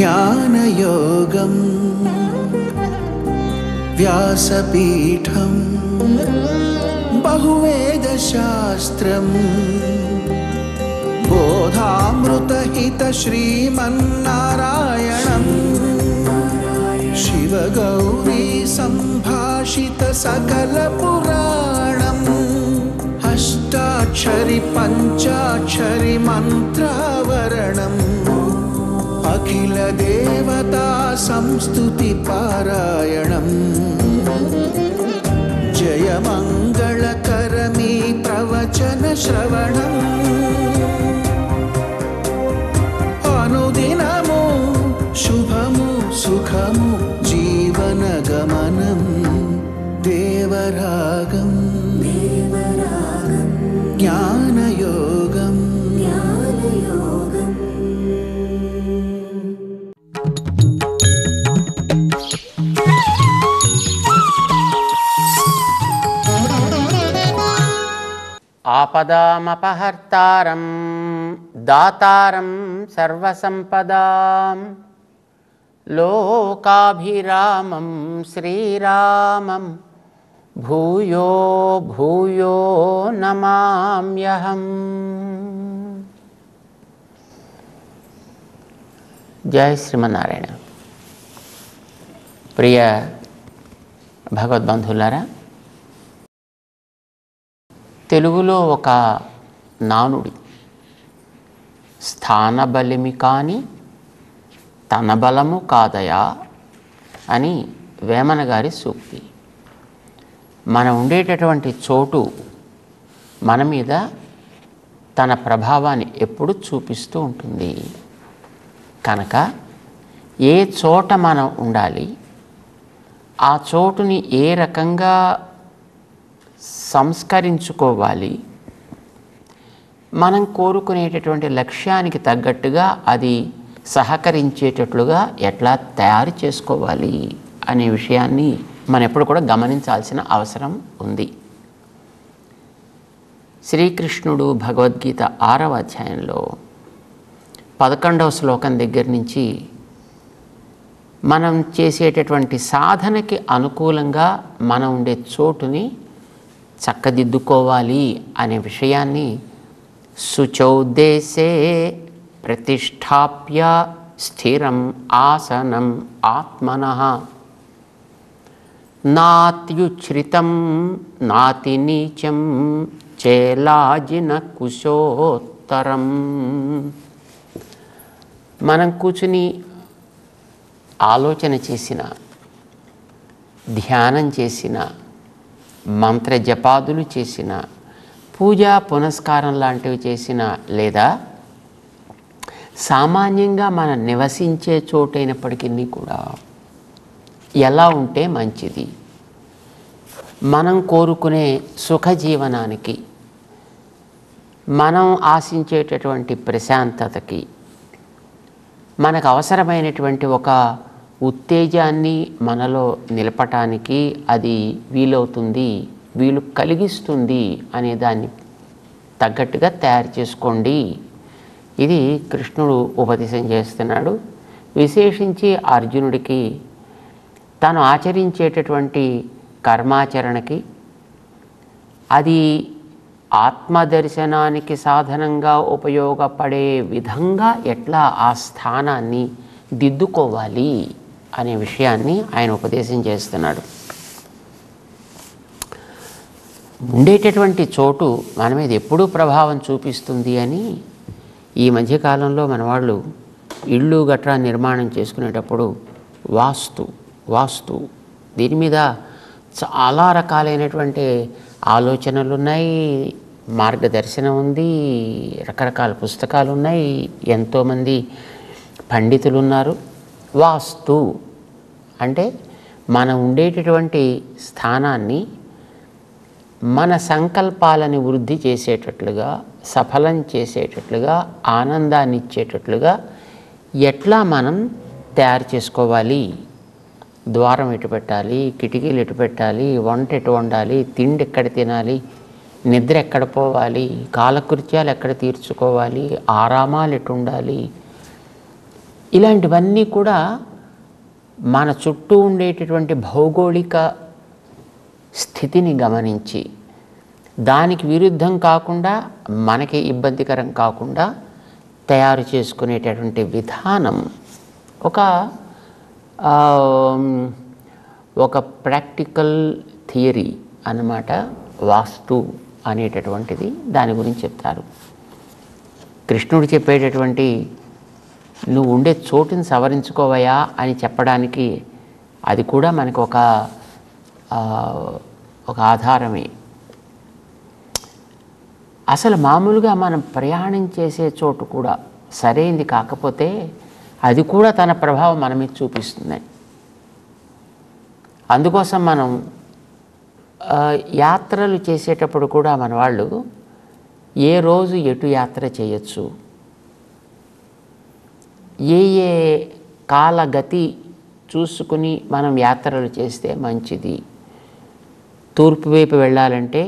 జ్ఞానయోగం వ్యాసపీఠం బహువేదశాస్త్రం బోధామృతహిత శ్రీమన్నారాయణం శివగౌరీ సంభాషిత సకల పురాణం అష్టాక్షరి పంచాక్షరి మంత్రావరణం అఖిల దేవతా సంస్తుతి పారాయణం జయ మంగళకరమీ ప్రవచన శ్రవణం అనుదినము శుభము సుఖము జీవన గమనం దేవరాగం జ్ఞానయోగం ఆపదామపహర్తారం దాతారం సర్వసంపదాం లోకాభిరామం శ్రీరామం భూయో భూయో నమామ్యహం. జై శ్రీమన్నారాయణ. ప్రియ భగవద్బంధులారా, తెలుగులో ఒక నానుడి, స్థానబలిమి కాని తన బలము కాదయా అని వేమన గారి సూక్తి. మనం ఉండేటటువంటి చోటు మన మీద తన ప్రభావాన్ని ఎప్పుడు చూపిస్తూ ఉంటుంది. కనుక ఏ చోట మనం ఉండాలి, ఆ చోటుని ఏ రకంగా సంస్కరించుకోవాలి, మనం కోరుకునేటటువంటి లక్ష్యానికి తగ్గట్టుగా అది సహకరించేటట్లుగా ఎట్లా తయారు చేసుకోవాలి అనే విషయాన్ని మనం ఎప్పుడు కూడా గమనించాల్సిన అవసరం ఉంది. శ్రీకృష్ణుడు భగవద్గీత 6వ అధ్యాయంలో 11వ శ్లోకం దగ్గర నుంచి మనం చేసేటటువంటి సాధనకి అనుకూలంగా మనం ఉండే చోటుని చక్కదిద్దుకోవాలి అనే విషయాన్ని శుచౌదేశే ప్రతిష్టాప్య స్థిరం ఆసనం ఆత్మనః నాత్యుచ్ఛ్రితం నాతి నీచం చేలాజిన కుశోత్తరం. మనం కూర్చుని ఆలోచన చేసిన, ధ్యానం చేసిన, మంత్ర జపాదులు చేసిన, పూజా పునస్కారం లాంటివి చేసిన, లేదా సామాన్యంగా మనం నివసించే చోటైనప్పటికీ కూడా ఎలా ఉంటే మంచిది, మనం కోరుకునే సుఖజీవనానికి, మనం ఆశించేటటువంటి ప్రశాంతతకి, మనకు అవసరమైనటువంటి ఒక ఉత్తేజాన్ని మనలో నిలపటానికి అది వీలవుతుంది, వీలు కలిగిస్తుంది అనే దాన్ని తగ్గట్టుగా తయారు చేసుకోండి. ఇది కృష్ణుడు ఉపదేశం చేస్తున్నాడు. విశేషించి అర్జునుడికి తాను ఆచరించేటటువంటి కర్మాచరణకి, అది ఆత్మదర్శనానికి సాధనంగా ఉపయోగపడే విధంగా ఎట్లా ఆ స్థానాన్ని దిద్దుకోవాలి అనే విషయాన్ని ఆయన ఉపదేశం చేస్తున్నాడు. ఉండేటటువంటి చోటు మన మీద ఎప్పుడూ ప్రభావం చూపిస్తుంది అని ఈ మధ్యకాలంలో మన వాళ్ళు ఇళ్ళు గట్రా నిర్మాణం చేసుకునేటప్పుడు వాస్తు దీని మీద చాలా రకాలైనటువంటి ఆలోచనలు ఉన్నాయి, మార్గదర్శనం ఉంది, రకరకాల పుస్తకాలు ఉన్నాయి, ఎంతోమంది పండితులు ఉన్నారు. వాస్తు అంటే మనం ఉండేటటువంటి స్థానాన్ని మన సంకల్పాలని వృద్ధి చేసేటట్లుగా, సఫలం చేసేటట్లుగా, ఆనందాన్ని ఇచ్చేటట్లుగా ఎట్లా మనం తయారు చేసుకోవాలి. ద్వారం ఎటు పెట్టాలి, కిటికీలు ఎటు పెట్టాలి, వంట ఎటు వండాలి, తిండి ఎక్కడ తినాలి, నిద్ర ఎక్కడ పోవాలి, కాలకృత్యాలు ఎక్కడ తీర్చుకోవాలి, ఆరామాలు ఎటు ఉండాలి, ఇలాంటివన్నీ కూడా మన చుట్టూ ఉండేటటువంటి భౌగోళిక స్థితిని గమనించి దానికి విరుద్ధం కాకుండా మనకి ఇబ్బందికరం కాకుండా తయారు చేసుకునేటటువంటి విధానం ఒక ప్రాక్టికల్ థియరీ అన్నమాట. వాస్తు అనేటటువంటిది దాని గురించి చెప్తారు. కృష్ణుడు చెప్పేటటువంటి నువ్వు ఉండే చోటుని సవరించుకోవయా అని చెప్పడానికి అది కూడా మనకు ఒక ఆధారమే. అసలు మామూలుగా మనం ప్రయాణం చేసే చోటు కూడా సరైంది కాకపోతే అది కూడా తన ప్రభావం మన మీద చూపిస్తుందండి. అందుకోసం మనం యాత్రలు చేసేటప్పుడు కూడా మన వాళ్ళు ఏ రోజు ఎటు యాత్ర చేయొచ్చు, ఏ కాలగతి చూసుకుని మనం యాత్రలు చేస్తే మంచిది, తూర్పు వైపు వెళ్ళాలంటే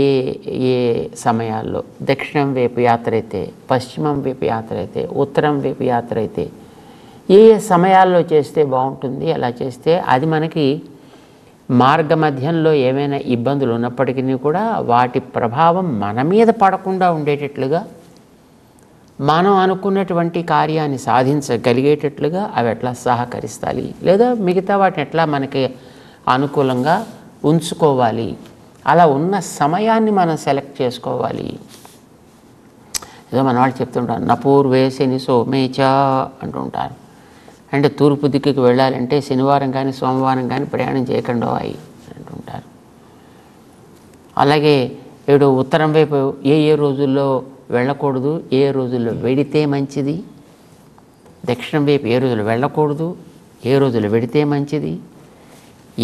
ఏ సమయాల్లో, దక్షిణం వైపు యాత్ర అయితే, పశ్చిమం వైపు యాత్ర అయితే, ఉత్తరం వైపు యాత్ర అయితే ఏ సమయాల్లో చేస్తే బాగుంటుంది, అలా చేస్తే అది మనకి మార్గ మధ్యంలో ఏమైనా ఇబ్బందులు ఉన్నప్పటికీ కూడా వాటి ప్రభావం మన మీద పడకుండా ఉండేటట్లుగా, మనం అనుకున్నటువంటి కార్యాన్ని సాధించగలిగేటట్లుగా అవి ఎట్లా సహకరిస్తాయి, లేదా మిగతా వాటిని ఎట్లా మనకి అనుకూలంగా ఉంచుకోవాలి, అలా ఉన్న సమయాన్ని మనం సెలెక్ట్ చేసుకోవాలి. ఏదో మన వాళ్ళు చెప్తుంటారు నపూర్వేశని సోమేచ అంటుంటారు. అంటే తూర్పు దిక్కుకి వెళ్ళాలంటే శనివారం కానీ సోమవారం కానీ ప్రయాణం చేయకుండా అయి అంటుంటారు. అలాగే ఏడు ఉత్తరం వైపు ఏ రోజుల్లో వెళ్ళకూడదు, ఏ రోజుల్లో వెడితే మంచిది, దక్షిణం వైపు ఏ రోజులు వెళ్ళకూడదు, ఏ రోజులు వెడితే మంచిది,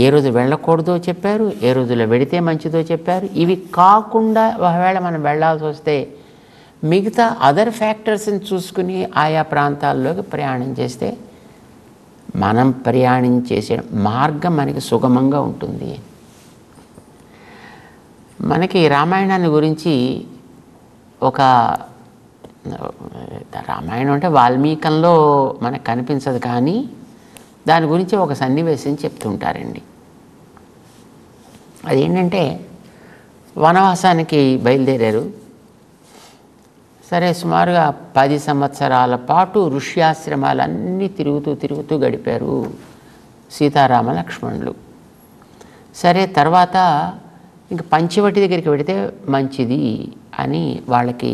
ఏ రోజు వెళ్ళకూడదో చెప్పారు, ఏ రోజుల్లో వెడితే మంచిదో చెప్పారు. ఇవి కాకుండా ఒకవేళ మనం వెళ్ళాల్సి వస్తే మిగతా అదర్ ఫ్యాక్టర్స్ని చూసుకుని ఆయా ప్రాంతాల్లోకి ప్రయాణం చేస్తే మనం ప్రయాణం చేసే మార్గం మనకి సుగమంగా ఉంటుంది. మనకి రామాయణాన్ని గురించి రామాయణం అంటే వాల్మీకంలో మనకు కనిపించదు, కానీ దాని గురించి ఒక సన్నివేశం చెప్తుంటారండి. అదేంటంటే వనవాసానికి బయలుదేరారు. సరే, సుమారుగా 10 సంవత్సరాల పాటు ఋష్యాశ్రమాలన్నీ తిరుగుతూ గడిపారు సీతారామ లక్ష్మణులు. సరే, తర్వాత ఇంక పంచవటి దగ్గరికి వెడితే మంచిది అని వాళ్ళకి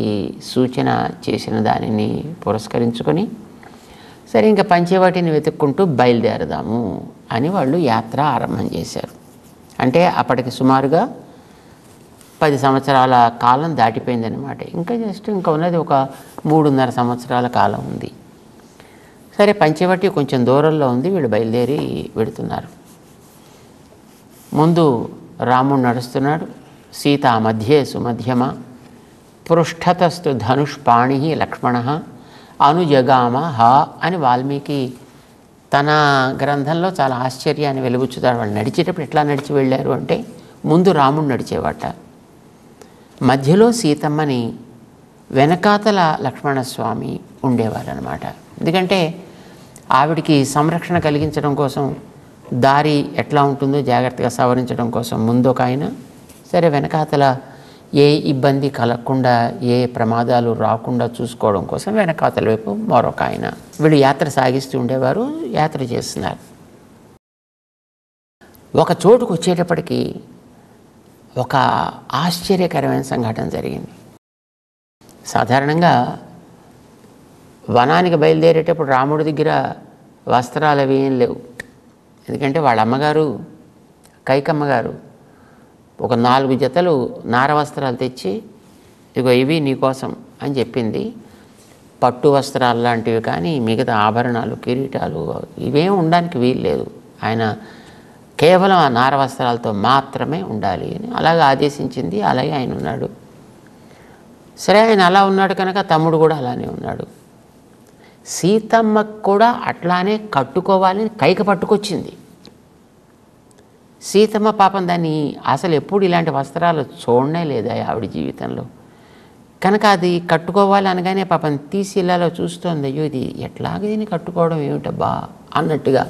సూచన చేసిన దానిని పురస్కరించుకొని సరే ఇంకా పంచవటిని వెతుక్కుంటూ బయలుదేరదాము అని వాళ్ళు యాత్ర ఆరంభం చేశారు. అంటే అప్పటికి సుమారుగా 10 సంవత్సరాల కాలం దాటిపోయిందనమాట. ఇంకా ఉన్నది ఒక 3.5 సంవత్సరాల కాలం ఉంది. సరే, పంచవటి కొంచెం దూరంలో ఉంది. వీళ్ళు బయలుదేరి వెడుతున్నారు. ముందు రాముడు నడుస్తున్నాడు, సీత మధ్యే సుమధ్యమ, పృష్ఠతస్తు ధనుష్పాణి లక్ష్మణ అనుజగామ హా అని వాల్మీకి తన గ్రంథంలో చాలా ఆశ్చర్యాన్ని వెలుగుచ్చుతాడు. వాళ్ళు నడిచేటప్పుడు ఎట్లా నడిచి వెళ్ళారు అంటే ముందు రాముడు నడిచేవాట, మధ్యలో సీతమ్మని, వెనకాతల లక్ష్మణస్వామి ఉండేవారనమాట. ఎందుకంటే ఆవిడికి సంరక్షణ కలిగించడం కోసం దారి ఎట్లా ఉంటుందో జాగ్రత్తగా సవరించడం కోసం ముందు ఒక ఆయన, సరే వెనకాతల ఏ ఇబ్బంది కలగకుండా ఏ ప్రమాదాలు రాకుండా చూసుకోవడం కోసం వెనకాతల వైపు మరొక ఆయన. వీళ్ళు యాత్ర సాగిస్తూ ఉండేవారు, యాత్ర చేస్తున్నారు. ఒక చోటుకు వచ్చేటప్పటికి ఒక ఆశ్చర్యకరమైన సంఘటన జరిగింది. సాధారణంగా వనానికి బయలుదేరేటప్పుడు రాముడి దగ్గర వస్త్రాలు అవి ఏం లేవు. ఎందుకంటే వాళ్ళ అమ్మగారు కైకమ్మ గారు ఒక 4 జతలు నార వస్త్రాలు తెచ్చి ఇగో ఇవి నీకోసం అని చెప్పింది. పట్టు వస్త్రాలు లాంటివి కానీ మిగతా ఆభరణాలు, కిరీటాలు ఇవేం ఉండడానికి వీలు లేదు. ఆయన కేవలం ఆ నార వస్త్రాలతో మాత్రమే ఉండాలి అని అలాగే ఆదేశించింది. అలాగే ఆయన ఉన్నాడు. సరే, ఆయన అలా ఉన్నాడు కనుక తమ్ముడు కూడా అలానే ఉన్నాడు. సీతమ్మకు కూడా అట్లానే కట్టుకోవాలని కైక పట్టుకొచ్చింది. సీతమ్మ పాపం దాన్ని అసలు ఎప్పుడు ఇలాంటి వస్త్రాలు చూడనే లేదా ఆవిడ జీవితంలో. కనుక అది కట్టుకోవాలి అనగానే పాపం తీసి ఇలాలో చూస్తోంది, అయ్యో ఇది ఎట్లాగ దీన్ని కట్టుకోవడం ఏమిటబ్బా అన్నట్టుగా.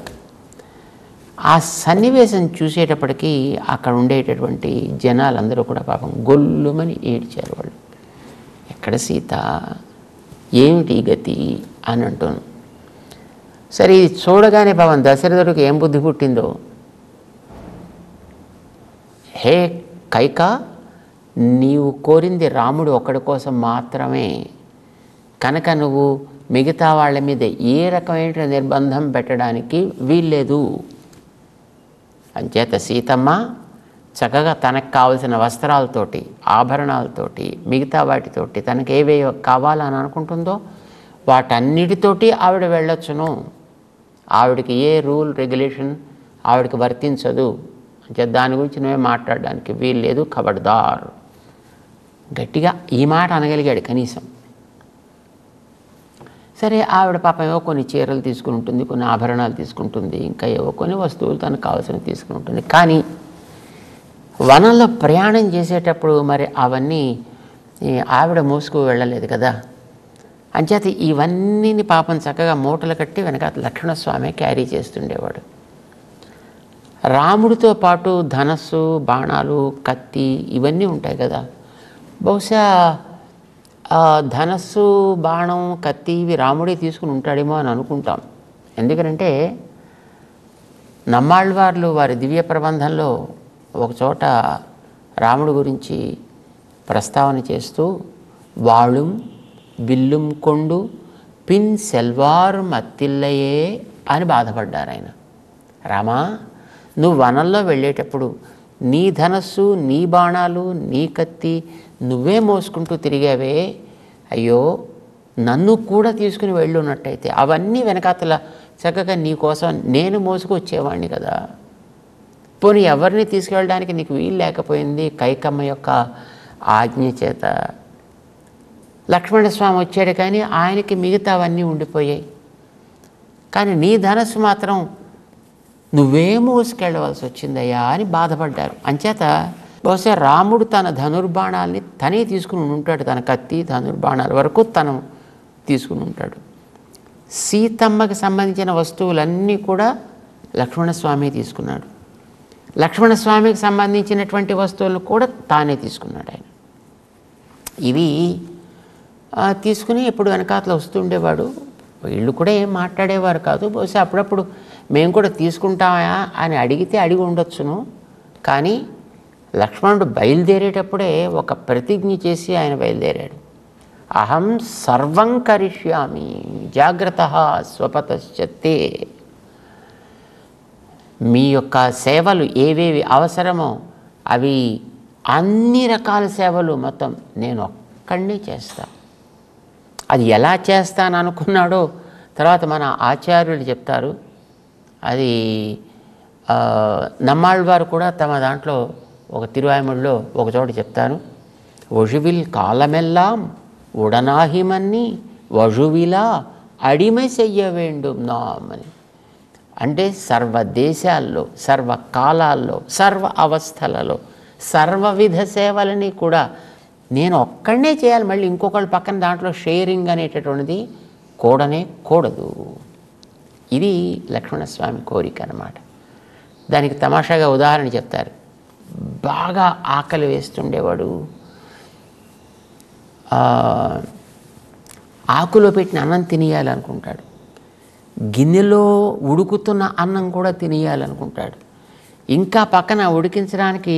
ఆ సన్నివేశం చూసేటప్పటికీ అక్కడ ఉండేటటువంటి జనాలందరూ కూడా పాపం గొల్లుమని ఏడ్చారు. వాళ్ళు, ఎక్కడ సీత, ఏమిటి గతి అని అంటాను. సరే ఇది చూడగానే పాపం దశరథుడికి ఏం బుద్ధి పుట్టిందో, హే కైక, నీవు కోరింది రాముడు ఒక్కడి కోసం మాత్రమే, కనుక నువ్వు మిగతా వాళ్ళ మీద ఏ రకమైన నిర్బంధం పెట్టడానికి వీల్లేదు. అంచేత సీతమ్మ చక్కగా తనకు కావలసిన వస్త్రాలతోటి, ఆభరణాలతోటి, మిగతా వాటితోటి తనకు ఏవే కావాలని అనుకుంటుందో వాటన్నిటితోటి ఆవిడ వెళ్ళొచ్చును. ఆవిడకి ఏ రూల్ రెగ్యులేషన్ ఆవిడకి వర్తించదు. అంచేత దాని గురించి నువ్వే మాట్లాడడానికి వీల్లేదు, ఖబర్దార్. గట్టిగా ఈ మాట అనగలిగాడు కనీసం. సరే ఆవిడ పాపం ఏవో కొన్ని చీరలు తీసుకుని ఉంటుంది, కొన్ని ఆభరణాలు తీసుకుంటుంది, ఇంకా ఏవో కొన్ని వస్తువులు తనకు కావాల్సినవి తీసుకుని ఉంటుంది. కానీ వనంలో ప్రయాణం చేసేటప్పుడు మరి అవన్నీ ఆవిడ మోసుకు వెళ్ళలేదు కదా. అంచేత ఇవన్నీ పాపం చక్కగా మూటలు కట్టి వెనక లక్ష్మణస్వామి క్యారీ చేస్తుండేవాడు. రాముడితో పాటు ధనస్సు, బాణాలు, కత్తి ఇవన్నీ ఉంటాయి కదా. బహుశా ధనస్సు, బాణం, కత్తి ఇవి రాముడే తీసుకుని ఉంటాడేమో అని అనుకుంటాం. ఎందుకంటే నమ్మాళ్ళవార్లు వారి దివ్య ప్రబంధంలో ఒకచోట రాముడి గురించి ప్రస్తావన చేస్తూ వాళుం విల్లుం కొండు పిన్ సెల్వారు మత్తిల్లయే అని బాధపడ్డారు ఆయన. రామా, నువ్వు వనంలో వెళ్ళేటప్పుడు నీ ధనస్సు, నీ బాణాలు, నీ కత్తి నువ్వే మోసుకుంటూ తిరిగావే, అయ్యో నన్ను కూడా తీసుకుని వెళ్ళున్నట్టయితే అవన్నీ వెనకాతల చక్కగా నీ కోసం నేను మోసుకొచ్చేవాడిని కదా. పోనీ ఎవరిని తీసుకెళ్ళడానికి నీకు వీలు లేకపోయింది, కైకమ్మ యొక్క ఆజ్ఞ చేత. లక్ష్మణస్వామి వచ్చాడు కానీ ఆయనకి మిగతావన్నీ ఉండిపోయాయి. కానీ నీ ధనస్సు మాత్రం నువ్వే మోసుకెళ్ళవలసి వచ్చిందయ్యా అని బాధపడ్డారు. అంచేత బహుశా రాముడు తన ధనుర్బాణాలని తనే తీసుకుని ఉంటాడు. తన కత్తి, ధనుర్బాణాల వరకు తను తీసుకుని ఉంటాడు. సీతమ్మకి సంబంధించిన వస్తువులన్నీ కూడా లక్ష్మణస్వామి తీసుకున్నాడు. లక్ష్మణస్వామికి సంబంధించినటువంటి వస్తువులను కూడా తానే తీసుకున్నాడు ఆయన. ఇవి తీసుకుని ఎప్పుడు వెనకాతలో వస్తుండేవాడు. వీళ్ళు కూడా ఏం మాట్లాడేవారు కాదు. బహుశా అప్పుడప్పుడు మేము కూడా తీసుకుంటామా అని అడిగితే అడిగి ఉండొచ్చును. కానీ లక్ష్మణుడు బయలుదేరేటప్పుడే ఒక ప్రతిజ్ఞ చేసి ఆయన బయలుదేరాడు. అహం సర్వం కరిష్యామి జాగ్రత్తః స్వపతశ్చతే. మీ యొక్క సేవలు ఏవేవి అవసరమో అవి అన్ని రకాల సేవలు మొత్తం నేను ఒక్కడినే చేస్తాను. అది ఎలా చేస్తాను అనుకున్నాడో తర్వాత మన ఆచార్యులు చెప్తారు. అది నమ్మాళ్ళవారు కూడా తమ దాంట్లో ఒక తిరువాయిమూడిలో ఒక చోట చెప్తారు. వజువిల్ కాలమెల్లాం ఉడనాహిమన్ని వజువిలా అడిమై చెయ్య వేండు నాం అని. అంటే సర్వ దేశాల్లో, సర్వ కాలాల్లో, సర్వ అవస్థలలో సర్వవిధ సేవలని కూడా నేను ఒక్కడనే చేయాలి. మళ్ళీ ఇంకొకళ్ళు పక్కన దాంట్లో షేరింగ్ అనేటటువంటిది కూడనే కూడదు. ఇది లక్ష్మణస్వామి కోరిక అన్నమాట. దానికి తమాషాగా ఉదాహరణ చెప్తారు. బాగా ఆకలి వేస్తుండేవాడు. ఆకులో పెట్టిన అన్నం తినేయాలనుకుంటాడు. గిన్నెలో ఉడుకుతున్న అన్నం కూడా తినేయాలనుకుంటాడు. ఇంకా పక్కన ఉడికించడానికి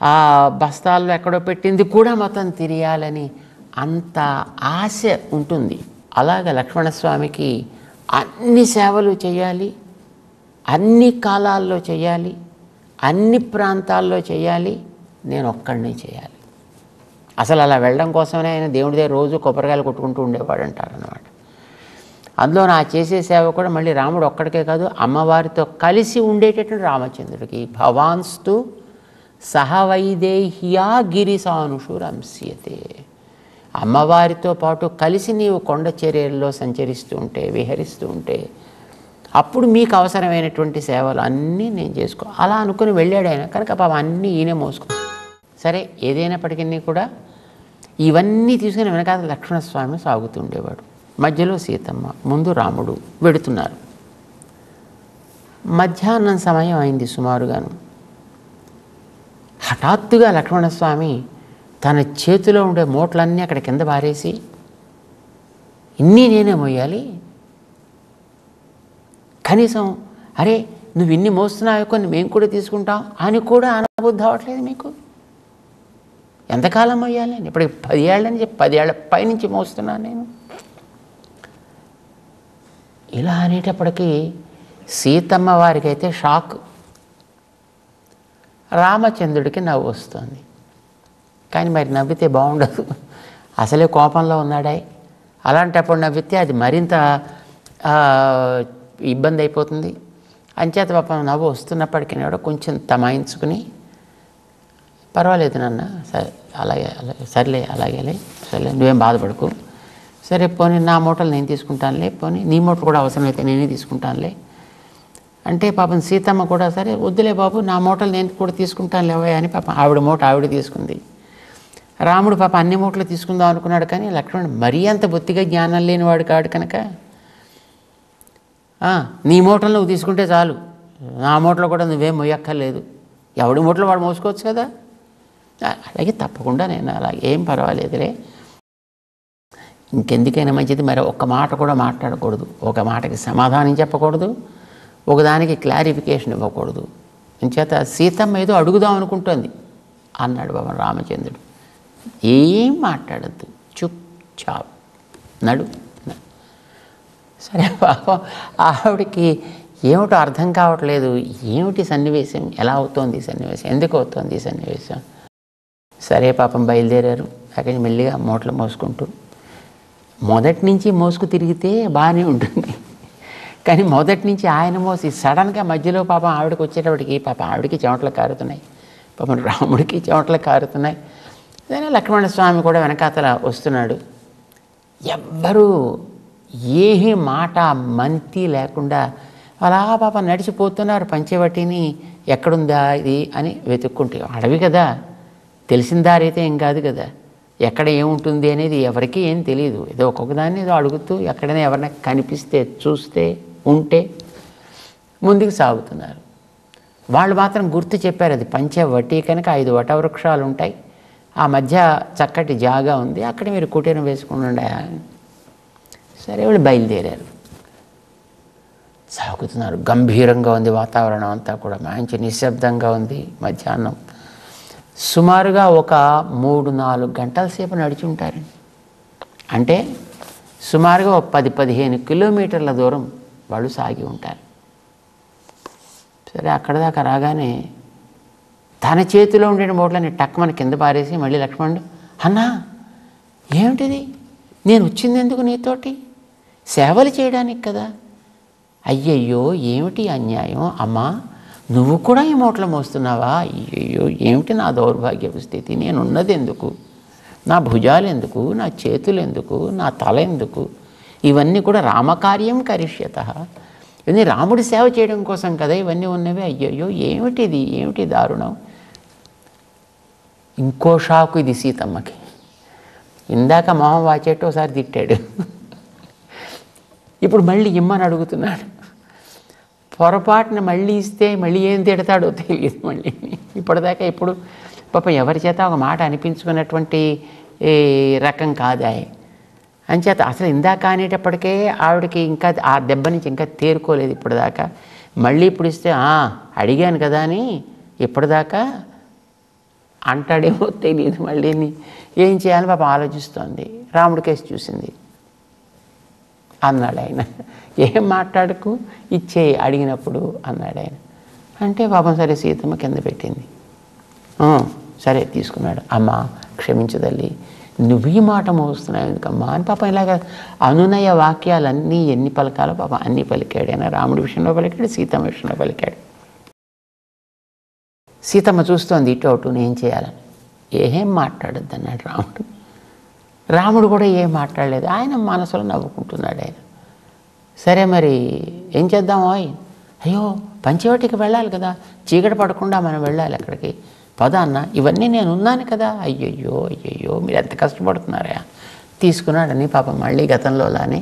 ఆ బస్తాల్లో ఎక్కడో పెట్టింది కూడా మొత్తం తినేయాలని అంత ఆశ ఉంటుంది. అలాగే లక్ష్మణస్వామికి అన్ని సేవలు చేయాలి, అన్ని కాలాల్లో చేయాలి, అన్ని ప్రాంతాల్లో చేయాలి, నేను ఒక్కడినే చేయాలి. అసలు అలా వెళ్ళడం కోసమే ఆయన దేవుడి దగ్గర రోజు కొబ్బరికాయలు కొట్టుకుంటూ ఉండేవాడు అంటారనమాట. అందులో నా చేసే సేవ కూడా మళ్ళీ రాముడు ఒక్కడికే కాదు, అమ్మవారితో కలిసి ఉండేటటువంటి రామచంద్రుడికి. భవాన్స్తు సహవైదేహ్యా గిరిసానుషురంస్యతే. అమ్మవారితో పాటు కలిసి నీవు కొండ చర్యల్లో సంచరిస్తూ ఉంటే, విహరిస్తూ ఉంటే అప్పుడు మీకు అవసరమైనటువంటి సేవలు అన్నీ నేను చేసుకో అలా అనుకుని వెళ్ళాడు ఆయన. కనుక పాపం అన్నీ ఈయనే మోసుకున్నాడు. సరే, ఏదైనప్పటికీ కూడా ఇవన్నీ తీసుకుని వెనకాల లక్ష్మణస్వామి సాగుతుండేవాడు. మధ్యలో సీతమ్మ, ముందు రాముడు వెడుతున్నారు. మధ్యాహ్నం సమయం అయింది సుమారుగాను. హఠాత్తుగా లక్ష్మణస్వామి తన చేతిలో ఉండే మూటలన్నీ అక్కడ కింద పారేసి, ఇన్ని నేనే మోయాలి, కనీసం అరే నువ్వు ఇన్ని మోస్తున్నావు కొన్ని మేము కూడా తీసుకుంటాం అని కూడా అనుబుద్ధి అవ్వట్లేదు మీకు? ఎంతకాలం మోయాలి? ఇప్పటికి 10 ఏళ్ళని చెప్పి 10 ఏళ్ల పైనుంచి మోస్తున్నాను నేను. ఇలా అనేటప్పటికీ సీతమ్మ వారికి అయితే షాక్, రామచంద్రుడికి నవ్వు వస్తుంది. కానీ మరి నవ్వితే బాగుండదు, అసలే కోపంలో ఉన్నాడే. అలాంటప్పుడు నవ్వితే అది మరింత ఇబ్బంది అయిపోతుంది. అంచేత పాపం నవ్వు వస్తున్నప్పటికీ కూడా కొంచెం తమాయించుకుని, పర్వాలేదు నాన్న, సరే అలాగే సర్లే అలాగేలే, సర్లే నువ్వేం బాధపడకు, సరే పోనీ నా మూటలు నేను తీసుకుంటానులే, పోనీ నీ మూటలు కూడా అవసరమైతే నేనే తీసుకుంటానులే అంటే పాపం సీతమ్మ కూడా సరే వద్దులే బాబు, నా మూటలు నేను కూడా తీసుకుంటాను లేవా అని పాపం ఆవిడ మూట ఆవిడ తీసుకుంది. రాముడు పాప అన్ని మూటలు తీసుకుందాం అనుకున్నాడు. కానీ లక్ష్మణుడు మరీ అంత బొత్తిగా జ్ఞానం లేనివాడు కాడు కనుక, నీ మూటలు నువ్వు తీసుకుంటే చాలు, నా మూటలు కూడా నువ్వేం మొయ్యక్కర్లేదు, ఎవడి మూటలు వాడు మోసుకోవచ్చు కదా. అలాగే తప్పకుండా నేను అలాగే ఏం పర్వాలేదులే, ఇంకెందుకైనా మంచిది. మరి ఒక్క మాట కూడా మాట్లాడకూడదు, ఒక మాటకి సమాధానం చెప్పకూడదు, ఒకదానికి క్లారిఫికేషన్ ఇవ్వకూడదు. ఇంచేత సీతమ్మ ఏదో అడుగుదాం అనుకుంటుంది అన్నాడు బాబా రామచంద్రుడు. ఏం మాట్లాడద్దు, చుప్ చాప్ నడు. సరే పాపం ఆవిడకి ఏమిటో అర్థం కావట్లేదు, ఏమిటి సన్నివేశం, ఎలా అవుతోంది సన్నివేశం, ఎందుకు అవుతోంది సన్నివేశం. సరే పాపం బయలుదేరారు. అక్కడి మెల్లిగా మూటలు మోసుకుంటూ, మొదటి నుంచి మోసుకు తిరిగితే బాగానే ఉంటుంది, కానీ మొదటి నుంచి ఆయన మోసి సడన్గా మధ్యలో పాపం ఆవిడకి వచ్చేటప్పటికి పాపం ఆవిడకి చెమటలు కారుతున్నాయి, పాపం రాముడికి చెమటలు కారుతున్నాయి. అదే లక్ష్మణస్వామి కూడా వెనకాతల వస్తున్నాడు. ఎవ్వరూ ఏమీ మాట మంతి లేకుండా అలా పాపం నడిచిపోతున్నారు. పంచవటిని ఎక్కడుందా ఇది అని వెతుక్కుంటే, అడవి కదా, తెలిసిన దారి అయితే ఏం కాదు కదా, ఎక్కడ ఏముంటుంది అనేది ఎవరికీ ఏం తెలియదు. ఏదో ఒక్కొక్క దాన్ని ఏదో అడుగుతూ ఎక్కడైనా ఎవరైనా కనిపిస్తే చూస్తే ఉంటే ముందుకు సాగుతున్నారు. వాళ్ళు మాత్రం గుర్తు చెప్పారు, అది పంచవటి కనుక 5 వటవృక్షాలు ఉంటాయి, ఆ మధ్య చక్కటి జాగా ఉంది, అక్కడ మీరు కుటీరం వేసుకుని ఉండే. సరే వాళ్ళు బయలుదేరారు, సాగుతున్నారు. గంభీరంగా ఉంది వాతావరణం అంతా కూడా, మంచి నిశ్శబ్దంగా ఉంది. మధ్యాహ్నం సుమారుగా ఒక 3-4 గంటల సేపు నడిచి ఉంటారండి. అంటే సుమారుగా ఒక 10-15 కిలోమీటర్ల దూరం వాళ్ళు సాగి ఉంటారు. సరే అక్కడ దాకా రాగానే తన చేతిలో ఉండే మూటలని టక్మని కింద పారేసి మళ్ళీ లక్ష్మణుడు, అన్నా ఏమిటిది, నేను వచ్చింది ఎందుకు నీతోటి, సేవలు చేయడానికి కదా. అయ్యయ్యో ఏమిటి అన్యాయం అమ్మా, నువ్వు కూడా ఈ మూటలు మోస్తున్నావా, అయ్యయ్యో ఏమిటి నా దౌర్భాగ్యపు స్థితి, నేనున్నది ఎందుకు, నా భుజాలు ఎందుకు, నా చేతులు ఎందుకు, నా తల ఎందుకు, ఇవన్నీ కూడా రామకార్యం కరిష్యత, ఇవన్నీ రాముడి సేవ చేయడం కోసం కదా ఇవన్నీ ఉన్నవి. అయ్యయ్యో ఏమిటిది, ఏమిటి దారుణం. ఇంకో షాకు ఇది సీతమ్మకి. ఇందాక మొహం వాచేట్టు ఒకసారి తిట్టాడు, ఇప్పుడు మళ్ళీ ఇమ్మని అడుగుతున్నాడు. పొరపాటున మళ్ళీ ఇస్తే మళ్ళీ ఏం తిడతాడో తెలియదు. మళ్ళీ ఇప్పటిదాకా ఇప్పుడు పాపం ఎవరి చేత ఒక మాట అనిపించుకున్నటువంటి రకం కాదా. అంచేత అసలు ఇందాక అనేటప్పటికే ఆవిడకి ఇంకా ఆ దెబ్బ నుంచి ఇంకా తేరుకోలేదు ఇప్పటిదాకా. మళ్ళీ ఇప్పుడు ఇస్తే అడిగాను కదా అని ఇప్పటిదాకా అంటాడేమో తెలియదు. మళ్ళీ ఏం చేయాలని పాపం ఆలోచిస్తోంది. రాముడి కేసు చూసింది. అన్నాడు ఆయన, ఏం మాట్లాడుకు ఇచ్చే అడిగినప్పుడు అన్నాడు ఆయన. అంటే పాపం సరే సీతమ్మ కింద పెట్టింది. సరే తీసుకున్నాడు. అమ్మ క్షమించు తల్లి, నువ్వు ఈ మాట మోస్తున్నావు ఎందుకమ్మా అని పాపం ఇలాగ అనునయ వాక్యాలన్నీ ఎన్ని పలకాలో పాపం అన్నీ పలికాడు ఆయన. రాముడి విషయంలో పలికాడు, సీతమ్మ విషయంలో పలికాడు. సీతమ్మ చూస్తోంది ఇటు అటు, ఏం చేయాలని. ఏం మాట్లాడద్దు అన్నాడు రాముడు. రాముడు కూడా ఏం మాట్లాడలేదు, ఆయన మనసులో నవ్వుకుంటున్నాడు ఆయన. సరే మరి ఏం చేద్దామో, అయ్యో పంచవటికి వెళ్ళాలి కదా, చీకటి పడకుండా మనం వెళ్ళాలి అక్కడికి, పద అన్న, ఇవన్నీ నేను ఉన్నాను కదా. అయ్యయ్యో అయ్యయ్యో మీరు ఎంత కష్టపడుతున్నారా. తీసుకున్నాడని పాపం మళ్ళీ గతంలోలానే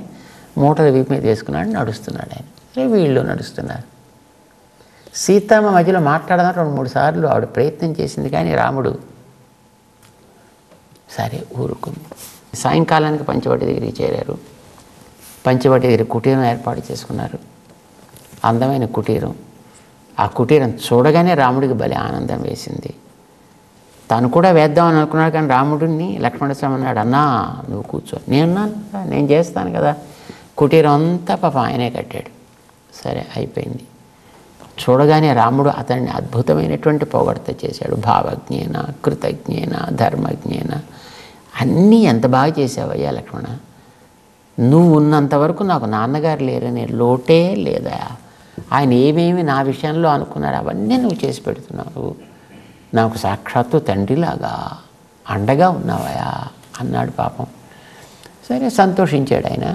మూటలు వీపు మీద వేసుకున్నాడు, నడుస్తున్నాడు ఆయన. వీళ్ళు నడుస్తున్నారు. సీతమ్మ మధ్యలో మాట్లాడదాం 2-3 సార్లు ఆవిడ ప్రయత్నం చేసింది, కానీ రాముడు సరే ఊరుకుంది. సాయంకాలానికి పంచవటి దగ్గరికి చేరారు. పంచవటి దగ్గర కుటీరం ఏర్పాటు చేసుకున్నారు. అందమైన కుటీరం. ఆ కుటీరం చూడగానే రాముడికి భలే ఆనందం వేసింది. తను కూడా వేద్దామని అనుకున్నాడు, కానీ రాముడిని లక్ష్మణస్వామి అన్నాడు, అన్నా నువ్వు కూర్చో. నేను చేస్తాను కదా. కుటీరం అంతా పాపం ఆయనే కట్టాడు. సరే అయిపోయింది. చూడగానే రాముడు అతన్ని అద్భుతమైనటువంటి పొగడ్త చేశాడు. భావజ్ఞేన, కృతజ్ఞేన, ధర్మజ్ఞేన, అన్నీ ఎంత బాగా చేసావయ్యా లక్ష్మణ. నువ్వు ఉన్నంతవరకు నాకు నాన్నగారు లేరనే లోటే లేదా. ఆయన ఏమేమి నా విషయంలో అనుకున్నాడు అవన్నీ నువ్వు చేసి పెడుతున్నావు. నాకు సాక్షాత్తు తండ్రిలాగా అండగా ఉన్నావయా అన్నాడు పాపం. సరే సంతోషించాడు ఆయన.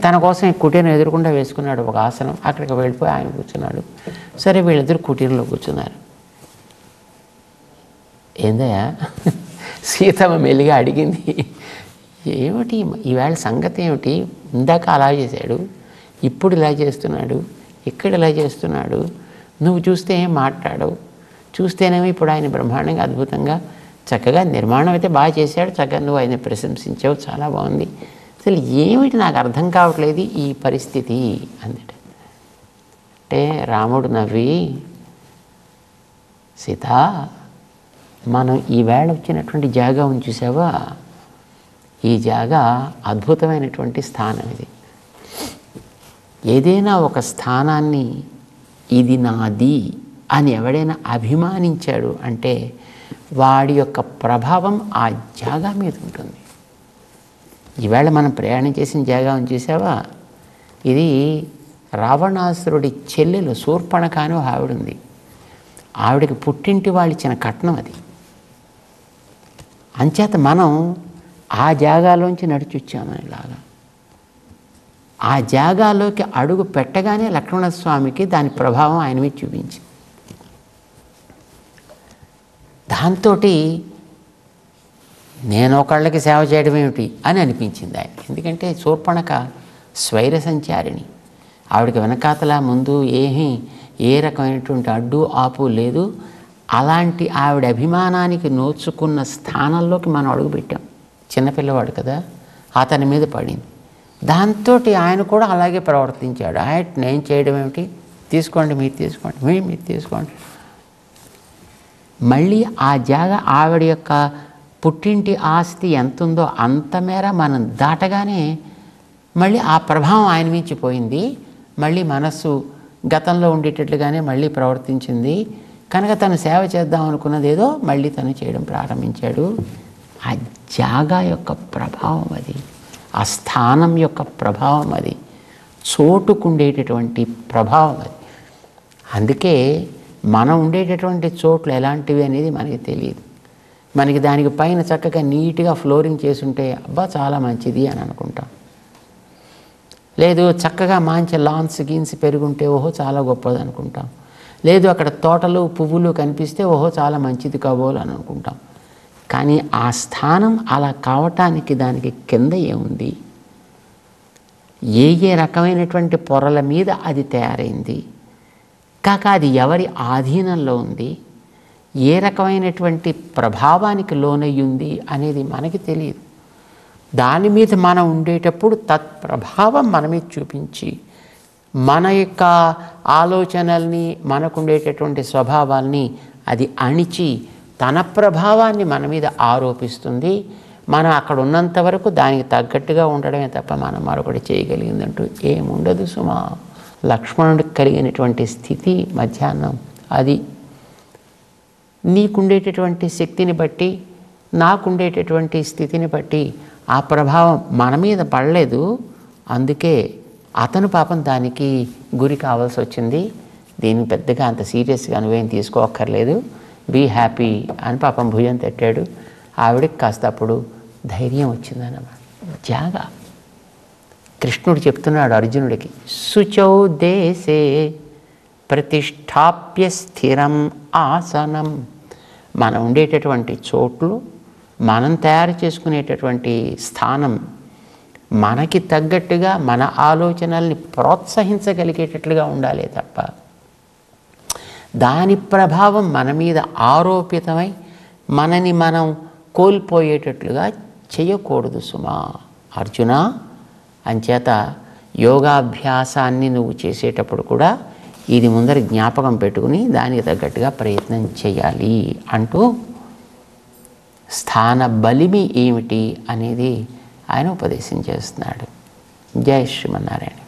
తన కోసం కుటీరం ఎదురుకుండా వేసుకున్నాడు ఒక ఆసనం. అక్కడికి వెళ్ళిపోయి ఆయన కూర్చున్నాడు. సరే వీళ్ళిద్దరు కుటీరంలో కూర్చున్నారు. ఏందయ్యా సీతమ్మ మెల్లిగా అడిగింది, ఏమిటి ఈవేళ సంగతి ఏమిటి? ఇందాక అలా చేశాడు, ఇప్పుడు ఇలా చేస్తున్నాడు, ఇక్కడ ఇలా చేస్తున్నాడు. నువ్వు చూస్తే ఏం మాట్లాడవు, చూస్తేనేమో ఇప్పుడు ఆయన బ్రహ్మాండంగా అద్భుతంగా చక్కగా నిర్మాణం అయితే బాగా చేశాడు, చక్కగా నువ్వు ఆయన ప్రశంసించావు, చాలా బాగుంది. అసలు ఏమిటి నాకు అర్థం కావట్లేదు ఈ పరిస్థితి అందట. అంటే రాముడు నవ్వి, సీత మనం ఈవేళ వచ్చినటువంటి జాగా చూసావా, ఈ జాగా అద్భుతమైనటువంటి స్థానం ఇది. ఏదైనా ఒక స్థానాన్ని ఇది నాది అని ఎవడైనా అభిమానించాడు అంటే వాడి యొక్క ప్రభావం ఆ జాగా మీద ఉంటుంది. ఈవేళ మనం ప్రయాణం చేసిన జాగా చూసావా, ఇది రావణాసురుడి చెల్లెలు శూర్పణఖ అని ఆవిడ ఉంది. ఆవిడకి పుట్టింటి వాళ్ళు ఇచ్చిన కట్నం అది. అంచేత మనం ఆ జాగాలోంచి నడిచొచ్చామనిలాగా. ఆ జాగాలోకి అడుగు పెట్టగానే లక్ష్మణస్వామికి దాని ప్రభావం ఆయన మీద చూపించింది. దాంతో నేను ఒకళ్ళకి సేవ చేయడం ఏమిటి అని అనిపించింది ఆయన. ఎందుకంటే శూర్పణఖ స్వైర సంచారిణి. ఆవిడకి వెనకాతల ముందు ఏ రకమైనటువంటి అడ్డు ఆపు లేదు. అలాంటి ఆవిడ అభిమానానికి నోచుకున్న స్థానంలోకి మనం అడుగుపెట్టాం. చిన్నపిల్లవాడు కదా, అతని మీద పడింది. దాంతో ఆయన కూడా అలాగే ప్రవర్తించాడు. నేను చేయడం ఏమిటి, తీసుకోండి మీరు తీసుకోండి, మీరు తీసుకోండి. మళ్ళీ ఆ జాగా ఆవిడ యొక్క పుట్టింటి ఆస్తి ఎంత ఉందో అంత మేర మనం దాటగానే మళ్ళీ ఆ ప్రభావం ఆయన మించి పోయింది. మళ్ళీ మనస్సు గతంలో ఉండేటట్లుగానే మళ్ళీ ప్రవర్తించింది. కనుక తను సేవ చేద్దాం అనుకున్నది ఏదో మళ్ళీ తను చేయడం ప్రారంభించాడు. ఆ జాగా యొక్క ప్రభావం అది, ఆ స్థానం యొక్క ప్రభావం అది, చోటుకుండేటటువంటి ప్రభావం అది. అందుకే మనం ఉండేటటువంటి చోట్లు ఎలాంటివి అనేది మనకి తెలియదు. మనకి దానికి పైన చక్కగా నీట్గా ఫ్లోరింగ్ చేసుంటే అబ్బా చాలా మంచిది అని అనుకుంటాం. లేదు చక్కగా మంచి లాన్స్ గీన్స్ పెరుగుంటే ఓహో చాలా గొప్పది అనుకుంటాం. లేదు అక్కడ తోటలు పువ్వులు కనిపిస్తే ఓహో చాలా మంచిది కాబోలు అని అనుకుంటాం. కానీ ఆ స్థానం అలా కావటానికి దానికి కింద ఏముంది, ఏ రకమైనటువంటి పొరల మీద అది తయారైంది, కాక అది ఎవరి ఆధీనంలో ఉంది, ఏ రకమైనటువంటి ప్రభావానికి లోనయ్యింది అనేది మనకి తెలియదు. దాని మీద మనం ఉండేటప్పుడు తత్ప్రభావం మన మీద చూపించి మన యొక్క ఆలోచనల్ని, మనకుండేటటువంటి స్వభావాల్ని అది అణిచి తన ప్రభావాన్ని మన మీద ఆరోపిస్తుంది. మనం అక్కడ ఉన్నంత వరకు దానికి తగ్గట్టుగా ఉండడమే తప్ప మనం మరొకటి చేయగలిగిందంటూ ఏముండదు సుమా. లక్ష్మణుడికి కలిగినటువంటి స్థితి మధ్యాహ్నం అది. నీకుండేటటువంటి శక్తిని బట్టి, నాకుండేటటువంటి స్థితిని బట్టి ఆ ప్రభావం మన మీద పడలేదు. అందుకే అతను పాపం దానికి గురి కావాల్సి వచ్చింది. దీన్ని పెద్దగా అంత సీరియస్గా నువ్వేం తీసుకోక్కర్లేదు, బీ హ్యాపీ అని పాపం భుజం తట్టాడు. ఆవిడకి కాస్త అప్పుడు ధైర్యం వచ్చిందన్నమాట. జాగా కృష్ణుడు చెప్తున్నాడు అర్జునుడికి, శుచౌ దేశే ప్రతిష్టాప్య స్థిరం ఆసనం మనం ఉండేటటువంటి చోట్లు, మనం తయారు చేసుకునేటటువంటి స్థానం మనకి తగ్గట్టుగా మన ఆలోచనల్ని ప్రోత్సహించగలిగేటట్లుగా ఉండాలి తప్ప దాని ప్రభావం మన మీద ఆరోపితమై మనని మనం కోల్పోయేటట్లుగా చేయకూడదు సుమా. అర్జున, అంచేత యోగాభ్యాసాన్ని నువ్వు చేసేటప్పుడు కూడా ఇది ముందర జ్ఞాపకం పెట్టుకుని దానికి తగ్గట్టుగా ప్రయత్నం చేయాలి అంటూ స్థాన బలిమి ఏమిటి అనేది ఆయన ఉపదేశం చేస్తున్నాడు. జై శ్రీమన్నారాయణ.